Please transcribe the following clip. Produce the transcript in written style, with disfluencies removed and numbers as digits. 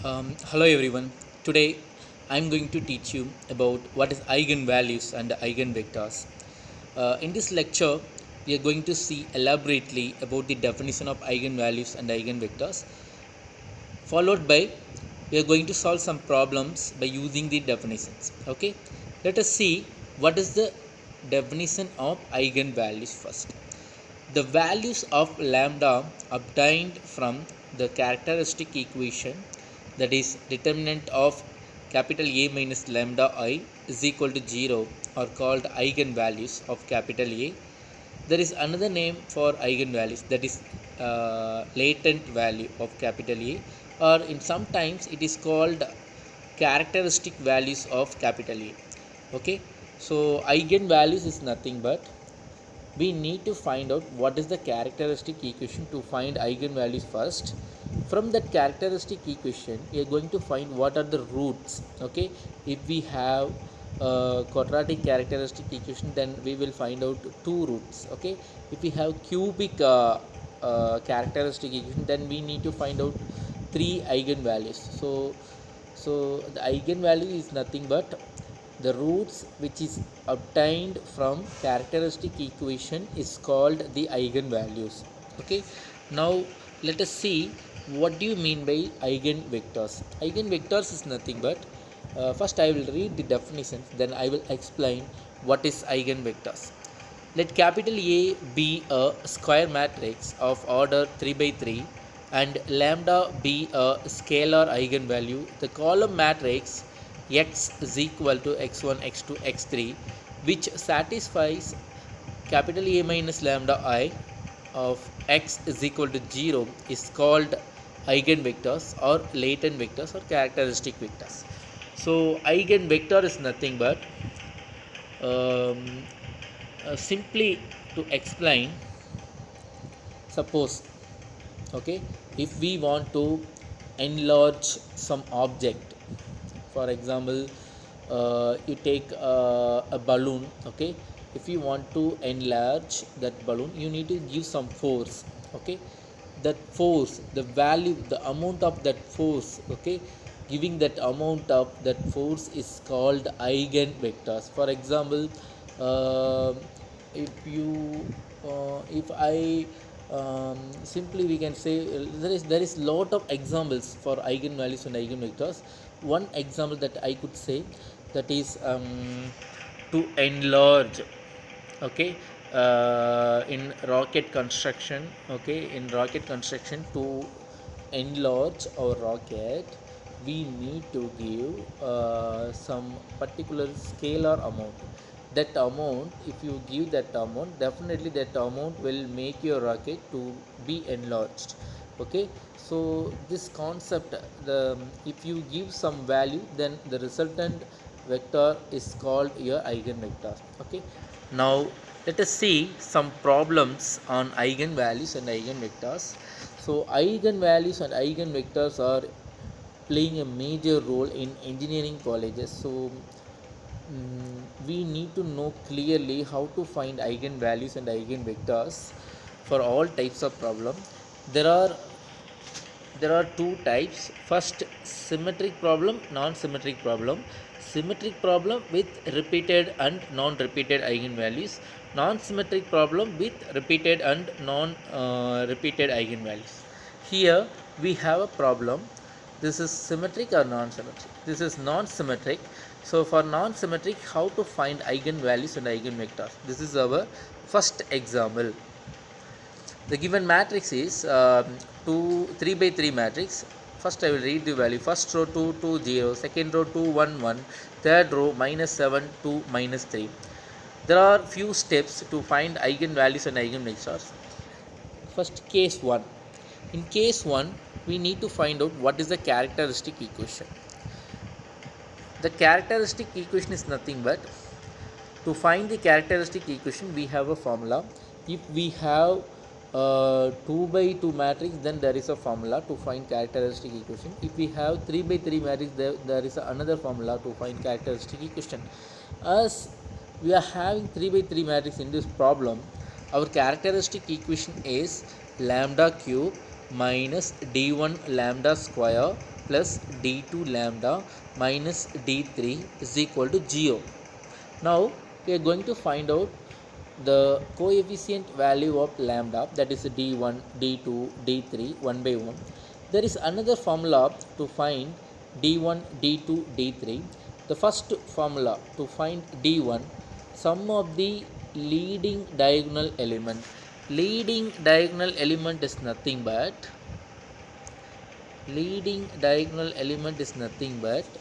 Hello everyone. Today I'm going to teach you about what is eigenvalues and eigenvectors. In this lecture, we are going to see elaborately about the definition of eigenvalues and eigenvectors. Followed by, we are going to solve some problems by using the definitions. Okay, let us see what is the definition of eigenvalues first. The values of lambda obtained from the characteristic equation, that is determinant of capital A minus lambda I is equal to 0, are called eigenvalues of capital A. There is another name for eigenvalues, that is latent value of capital A, or in sometimes it is called characteristic values of capital A. Okay, so eigenvalues is nothing but we need to find out what is the characteristic equation to find eigenvalues first. From that characteristic equation, we are going to find what are the roots. Okay, if we have a quadratic characteristic equation, then we will find out two roots. Okay, if we have cubic characteristic equation, then we need to find out three eigenvalues. So the eigenvalue is nothing but the roots which is obtained from characteristic equation is called the eigenvalues. Okay, now let us see what do you mean by eigenvectors. Eigenvectors is nothing but first I will read the definitions, then I will explain what is eigenvectors. Let capital A be a square matrix of order 3 by 3 and lambda be a scalar eigenvalue. The column matrix x is equal to x1, x2, x3, which satisfies capital A minus lambda I of x is equal to 0 is called eigenvectors or latent vectors or characteristic vectors. So eigenvector is nothing but simply to explain, suppose, okay, if we want to enlarge some object, for example, you take a balloon. Okay, if you want to enlarge that balloon, you need to give some force. Okay, that force, the value, the amount of that force, okay, giving that amount of that force is called eigenvectors. For example, if you if I simply we can say there is lot of examples for eigenvalues and eigenvectors. One example that I could say, that is to enlarge. Okay, in rocket construction. Okay, in rocket construction, to enlarge our rocket, we need to give some particular scalar amount. That amount, if you give that amount, definitely that amount will make your rocket to be enlarged. Okay, so this concept, the if you give some value, then the resultant vector is called your eigenvector. Okay, now let us see some problems on eigenvalues and eigenvectors. So eigenvalues and eigenvectors are playing a major role in engineering colleges. So we need to know clearly how to find eigenvalues and eigenvectors for all types of problem. There are two types. First, symmetric problem, non-symmetric problem. Symmetric problem with repeated and non-repeated eigenvalues. Non-symmetric problem with repeated and non-repeated eigenvalues. Here we have a problem. This is symmetric or non-symmetric? This is non-symmetric. So for non-symmetric, how to find eigenvalues and eigenvectors? This is our first example. The given matrix is 3 by 3 matrix. First I will read the value. First row 2, 2, 0. Second row 2, 1, 1. Third row -7, 2, -3. There are few steps to find eigenvalues and eigenvectors. First, case 1. In case 1, we need to find out what is the characteristic equation. The characteristic equation is nothing but, to find the characteristic equation, we have a formula. If we have 2 by 2 matrix, then there is a formula to find characteristic equation. If we have 3 by 3 matrix, there is another formula to find characteristic equation. As we are having 3 by 3 matrix in this problem, our characteristic equation is lambda cube minus d1 lambda square plus d2 lambda minus d3 is equal to 0. Now we are going to find out the coefficient value of lambda, that is d1 d2 d3 1 by 1. There is another formula to find d1 d2 d3. The first formula to find d1, sum of the leading diagonal element. Leading diagonal element is nothing but